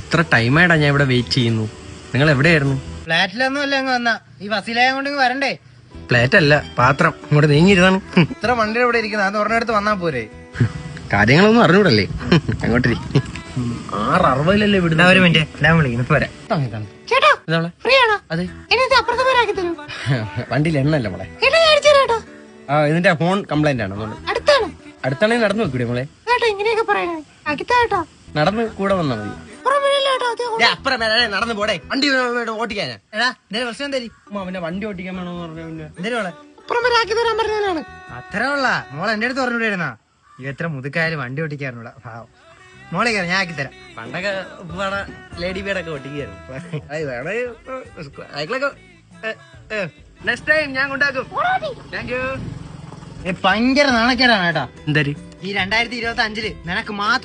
എത്ര ടൈമായിട്ടാ ഞാൻ ഇവിടെ വെയിറ്റ് ചെയ്യുന്നു. നിങ്ങൾ എവിടെയായിരുന്നു? ഫ്ലാറ്റിലൊന്നും അല്ല അങ്ങ് വന്ന ഈ ബസ്സിലായ കൊണ്ട് വരണ്ടേ. പ്ലേറ്റ് അല്ല, പാത്രം. ഇങ്ങോട്ട് നീങ്ങിയിരുന്നാണ്. ഇത്ര വണ്ടി എവിടെ ഇരിക്കുന്നത്? അത് ഒരെണ്ണടുത്ത് വന്നാ പോരെ. കാര്യങ്ങളൊന്നും അറിഞ്ഞൂടല്ലേ? അങ്ങോട്ടേ 6:60 വിടുന്ന. ഒരു മിനിറ്റ്, ഞാൻ വിളിക്കുന്നു. പോരാ അതെ, വണ്ടിയിൽ എണ്ണല്ല മോളെ. ഇതിന്റെ ഫോൺ കംപ്ലൈന്റ് ആണ്. അടുത്താണെങ്കിൽ നടന്നു വെക്കൂടെ മോളെ? നടന്ന് കൂടെ വന്നാ മതി. അപ്പുറം നടന്നു പോടെ. വണ്ടി ഓട്ടിക്കാനാ. പ്രശ്നം തരി. പിന്നെ വണ്ടി ഓട്ടിക്കാൻ വേണമെന്ന് പറഞ്ഞ അത്ര ഉള്ള മോളെ എന്റെ അടുത്ത് പറഞ്ഞുകൂടായിരുന്നാ? എത്ര മുതുക്കായാലും വണ്ടി ഓട്ടിക്കാറുള്ള ഭാവം. മോളെ കയറി, ഞാൻ ആക്കി തരാം. പണ്ടൊക്കെ ലേഡി ബേഡൊക്കെ ഓട്ടിക്കായിരുന്നു. നെക്സ്റ്റ് ടൈം ഞാൻ കൊണ്ടാക്കും. Thank you. ഭയങ്കര നാണക്കേടാണ് കേട്ടാ. എന്തായാലും ഈ 2025 നിനക്ക് മാത്രം